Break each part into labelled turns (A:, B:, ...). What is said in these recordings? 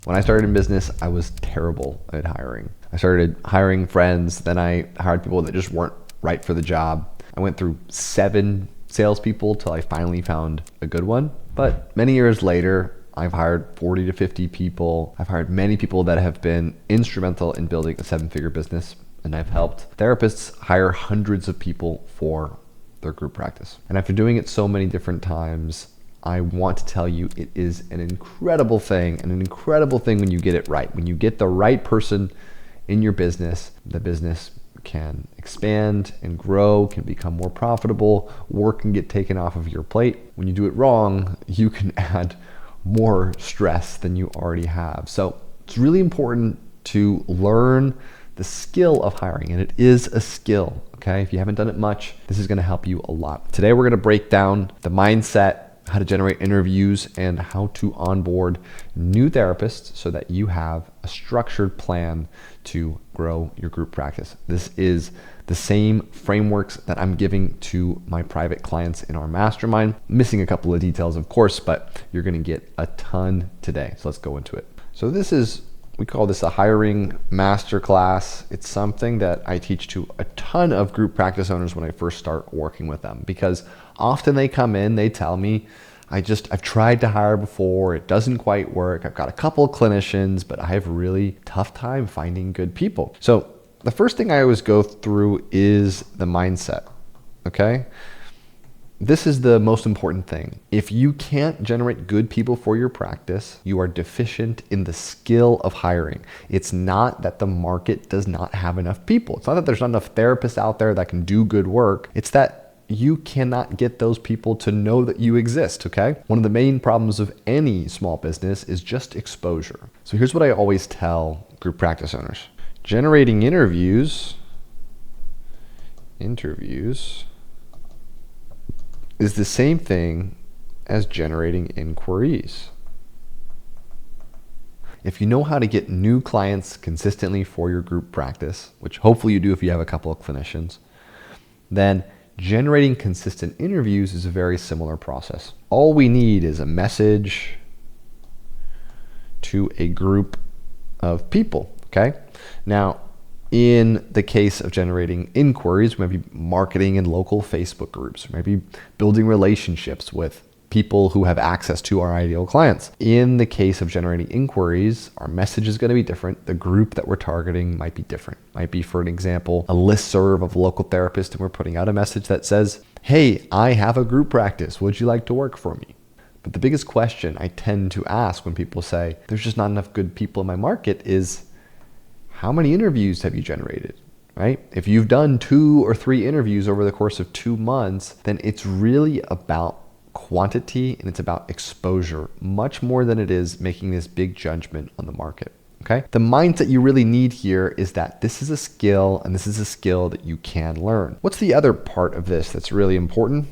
A: When I started in business, I was terrible at hiring. I started hiring friends, then I hired people that just weren't right for the job. I went through 7 salespeople till I finally found a good one. But many years later, I've hired 40 to 50 people. I've hired many people that have been instrumental in building a 7-figure business, and I've helped therapists hire hundreds of people for their group practice. And after doing it so many different times, I want to tell you it is an incredible thing, and an incredible thing when you get it right. When you get the right person in your business, the business can expand and grow, can become more profitable, work can get taken off of your plate. When you do it wrong, you can add more stress than you already have. So it's really important to learn the skill of hiring, and it is a skill, okay? If you haven't done it much, this is gonna help you a lot. Today we're gonna break down the mindset, how to generate interviews, and how to onboard new therapists so that you have a structured plan to grow your group practice. This is the same frameworks that I'm giving to my private clients in our mastermind. Missing a couple of details, of course, but you're gonna get a ton today. So let's go into it. So we call this a hiring masterclass. It's something that I teach to a ton of group practice owners when I first start working with them, because often they come in, they tell me, I've tried to hire before, it doesn't quite work. I've got a couple of clinicians, but I have a really tough time finding good people. So the first thing I always go through is the mindset, okay? This is the most important thing. If you can't generate good people for your practice, you are deficient in the skill of hiring. It's not that the market does not have enough people. It's not that there's not enough therapists out there that can do good work. It's that you cannot get those people to know that you exist, okay? One of the main problems of any small business is just exposure. So here's what I always tell group practice owners. Generating interviews is the same thing as generating inquiries. If you know how to get new clients consistently for your group practice, which hopefully you do if you have a couple of clinicians, then generating consistent interviews is a very similar process. All we need is a message to a group of people, okay? Now, in the case of generating inquiries, we might be marketing in local Facebook groups, maybe building relationships with people who have access to our ideal clients. In the case of generating inquiries, our message is going to be different. The group that we're targeting might be different. Might be, for an example, a listserv of local therapists, and we're putting out a message that says, hey, I have a group practice. Would you like to work for me? But the biggest question I tend to ask when people say, there's just not enough good people in my market is, how many interviews have you generated, right? If you've done 2 or 3 interviews over the course of 2 months, then it's really about quantity and it's about exposure much more than it is making this big judgment on the market, okay? The mindset you really need here is that this is a skill, and this is a skill that you can learn. What's the other part of this that's really important?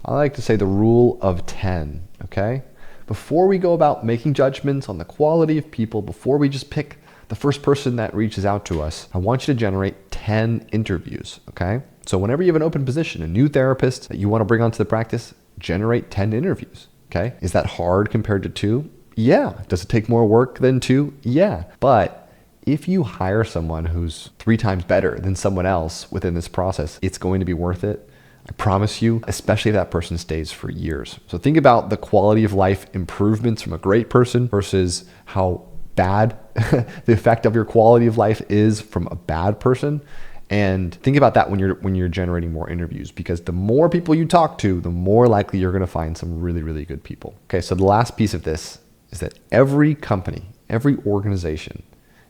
A: I like to say the rule of 10, okay? Before we go about making judgments on the quality of people, before we just pick the first person that reaches out to us, I want you to generate 10 interviews, okay? So whenever you have an open position, a new therapist that you want to bring onto the practice, generate 10 interviews, okay? Is that hard compared to 2? Yeah. Does it take more work than 2? Yeah. But if you hire someone who's 3 times better than someone else within this process, it's going to be worth it. I promise you, especially if that person stays for years. So think about the quality of life improvements from a great person versus how bad the effect of your quality of life is from a bad person. And think about that when you're generating more interviews, because the more people you talk to, the more likely you're going to find some really, really good people. Okay, so the last piece of this is that every company, every organization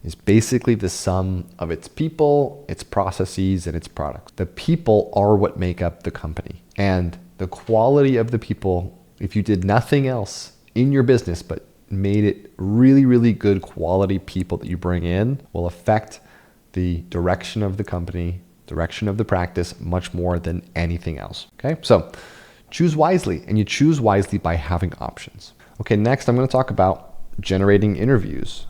A: is basically the sum of its people, its processes, and its products. The people are what make up the company. And the quality of the people, if you did nothing else in your business but made it really, really good quality people that you bring in, will affect the direction of the company, direction of the practice, much more than anything else. Okay, so choose wisely, and you choose wisely by having options. Okay, next I'm going to talk about generating interviews.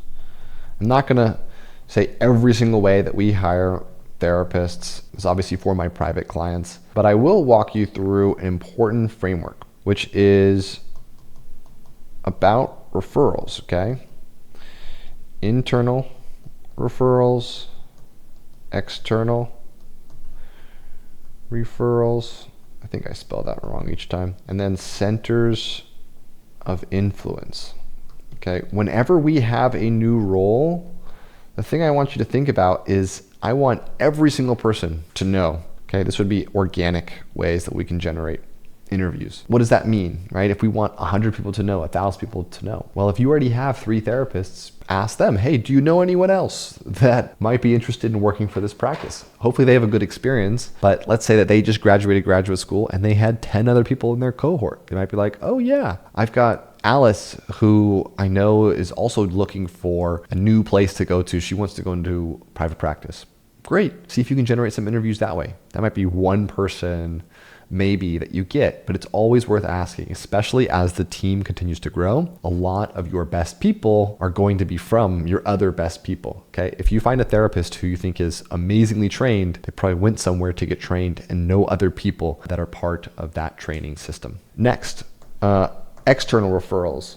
A: I'm not going to say every single way that we hire therapists is obviously for my private clients, but I will walk you through an important framework, which is about referrals, okay? internal referrals, external referrals. I think I spelled that wrong each time. And then centers of influence. Okay, whenever we have a new role, the thing I want you to think about is I want every single person to know. Okay, this would be organic ways that we can generate interviews. What does that mean, right? If we want 100 people to know, 1,000 people to know. Well, if you already have 3 therapists, ask them, hey, do you know anyone else that might be interested in working for this practice? Hopefully they have a good experience, but let's say that they just graduated graduate school and they had 10 other people in their cohort. They might be like, oh yeah, I've got Alice, who I know is also looking for a new place to go to. She wants to go into private practice. Great. See if you can generate some interviews that way. That might be one person maybe that you get, but it's always worth asking, especially as the team continues to grow. A lot of your best people are going to be from your other best people. Okay. If you find a therapist who you think is amazingly trained, they probably went somewhere to get trained and know other people that are part of that training system. Next, external referrals.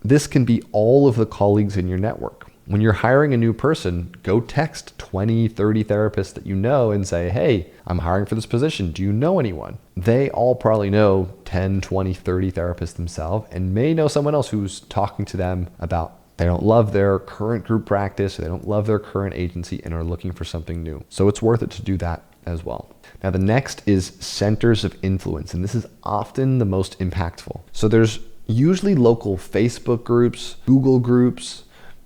A: This can be all of the colleagues in your network. When you're hiring a new person, go text 20, 30 therapists that you know and say, hey, I'm hiring for this position. Do you know anyone? They all probably know 10, 20, 30 therapists themselves and may know someone else who's talking to them about they don't love their current group practice, or they don't love their current agency and are looking for something new. So it's worth it to do that as well. Now, the next is centers of influence, and this is often the most impactful. So there's usually local Facebook groups, Google groups,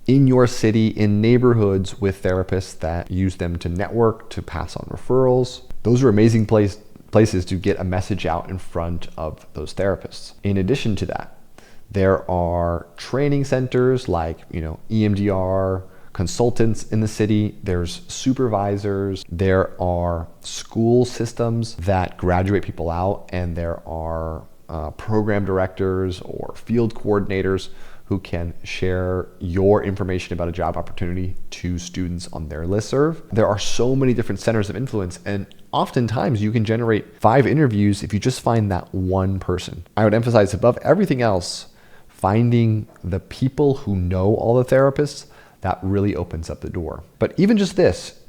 A: in your city, in neighborhoods with therapists that use them to network, to pass on referrals. Those are amazing places to get a message out in front of those therapists. In addition to that, there are training centers like, EMDR, consultants in the city, there's supervisors, there are school systems that graduate people out, and there are program directors or field coordinators who can share your information about a job opportunity to students on their listserv. There are so many different centers of influence, and oftentimes you can generate 5 interviews if you just find that one person. I would emphasize above everything else, finding the people who know all the therapists. That really opens up the door. But even just this,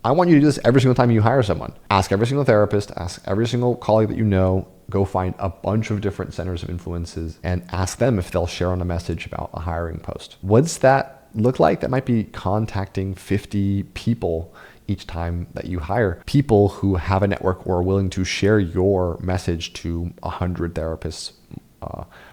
A: I want you to do this every single time you hire someone. Ask every single therapist, ask every single colleague that you know, go find a bunch of different centers of influences and ask them if they'll share on a message about a hiring post. What's that look like? That might be contacting 50 people each time that you hire, people who have a network or are willing to share your message to 100 therapists,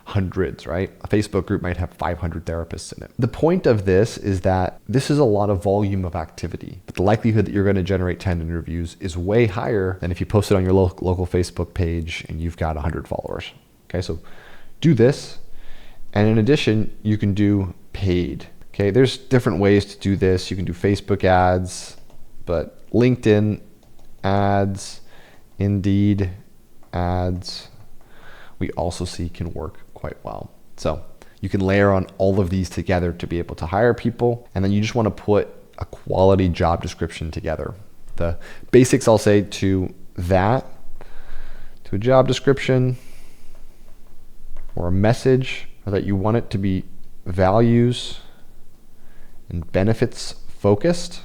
A: hundreds, right? A Facebook group might have 500 therapists in it. The point of this is that this is a lot of volume of activity, but the likelihood that you're going to generate 10 interviews is way higher than if you post it on your local Facebook page and you've got 100 followers. Okay, so do this. And in addition, you can do paid. Okay, there's different ways to do this. You can do Facebook ads, but LinkedIn ads, Indeed ads, we also see can work quite well. So you can layer on all of these together to be able to hire people. And then you just want to put a quality job description together. The basics I'll say to that, to a job description or a message, are that you want it to be values and benefits focused.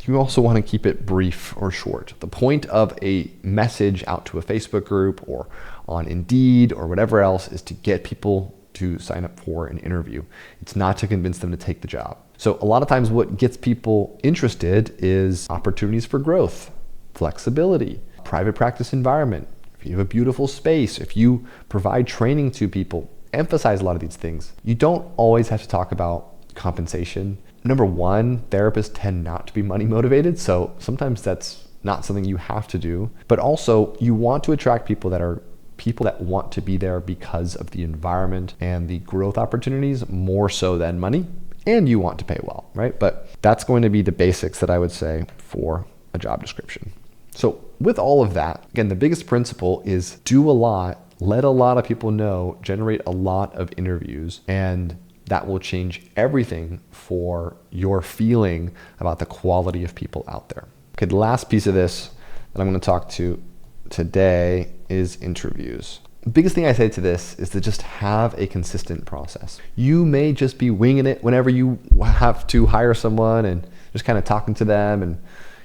A: You also want to keep it brief or short. The point of a message out to a Facebook group or on Indeed or whatever else is to get people to sign up for an interview. It's not to convince them to take the job. So a lot of times what gets people interested is opportunities for growth, flexibility, private practice environment. If you have a beautiful space, if you provide training to people, emphasize a lot of these things. You don't always have to talk about compensation. Number one, therapists tend not to be money motivated, so sometimes that's not something you have to do. But also, you want to attract people that want to be there because of the environment and the growth opportunities more so than money, and you want to pay well, right? But that's going to be the basics that I would say for a job description. So with all of that, again, the biggest principle is do a lot, let a lot of people know, generate a lot of interviews, and that will change everything for your feeling about the quality of people out there. Okay, the last piece of this that I'm going to talk to today is interviews. The biggest thing I say to this is to just have a consistent process. You may just be winging it whenever you have to hire someone and just kind of talking to them, and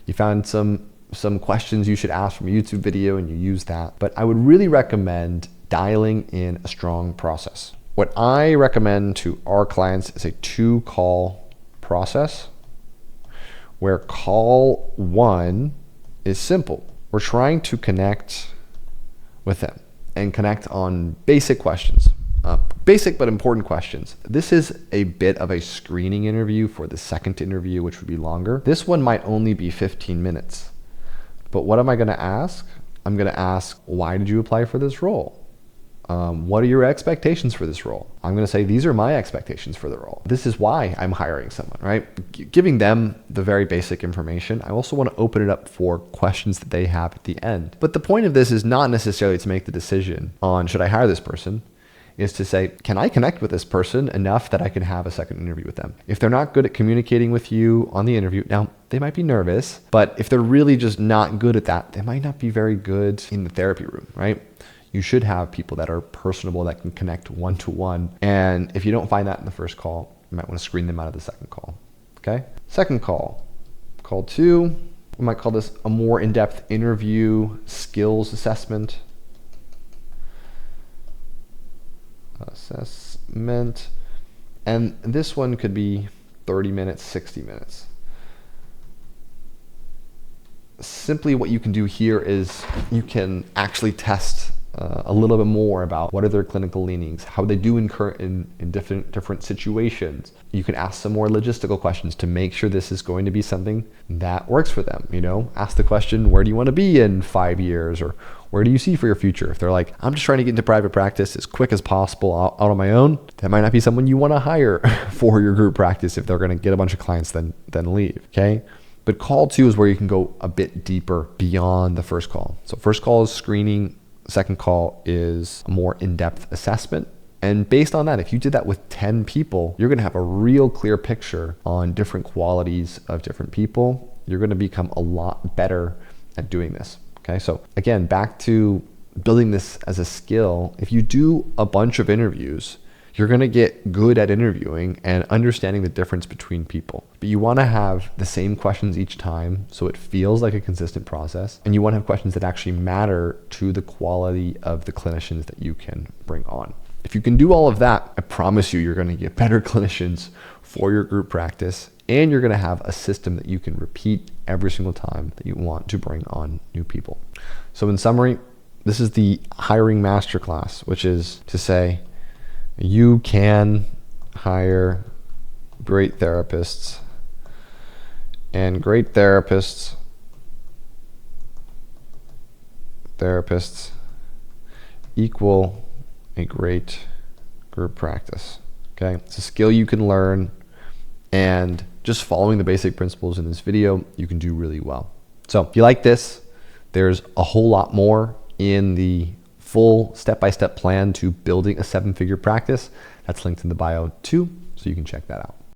A: you found some questions you should ask from a YouTube video and you use that. But I would really recommend dialing in a strong process. What I recommend to our clients is a 2-call process, where call 1 is simple. We're trying to connect with them and connect on basic questions, basic but important questions. This is a bit of a screening interview for the second interview, which would be longer. This one might only be 15 minutes. But what am I going to ask? I'm going to ask, why did you apply for this role? What are your expectations for this role? I'm going to say, these are my expectations for the role. This is why I'm hiring someone, right? Giving them the very basic information. I also want to open it up for questions that they have at the end. But the point of this is not necessarily to make the decision on, should I hire this person? Is to say, can I connect with this person enough that I can have a second interview with them? If they're not good at communicating with you on the interview, now they might be nervous, but if they're really just not good at that, they might not be very good in the therapy room, right? You should have people that are personable, that can connect one-to-one. And if you don't find that in the first call, you might want to screen them out of the second call, okay? Second call, call 2, we might call this a more in-depth interview skills assessment. And this one could be 30 minutes, 60 minutes. Simply what you can do here is you can actually test a little bit more about what are their clinical leanings, how they do in different situations. You can ask some more logistical questions to make sure this is going to be something that works for them. You know, ask the question, where do you want to be in 5 years, or where do you see for your future? If they're like, I'm just trying to get into private practice as quick as possible out on my own, that might not be someone you want to hire for your group practice if they're going to get a bunch of clients then leave, okay? But call 2 is where you can go a bit deeper beyond the first call. So first call is screening. Second call is a more in-depth assessment. And based on that, if you did that with 10 people, you're going to have a real clear picture on different qualities of different people. You're going to become a lot better at doing this. Okay, so again, back to building this as a skill. If you do a bunch of interviews, you're going to get good at interviewing and understanding the difference between people. But you want to have the same questions each time so it feels like a consistent process. And you want to have questions that actually matter to the quality of the clinicians that you can bring on. If you can do all of that, I promise you, you're going to get better clinicians for your group practice. And you're going to have a system that you can repeat every single time that you want to bring on new people. So in summary, this is the hiring masterclass, which is to say, you can hire great therapists, and great therapists equal a great group practice. Okay, it's a skill you can learn, and just following the basic principles in this video, you can do really well. So if you like this, there's a whole lot more in the full step-by-step plan to building a 7-figure practice. That's linked in the bio too, so you can check that out.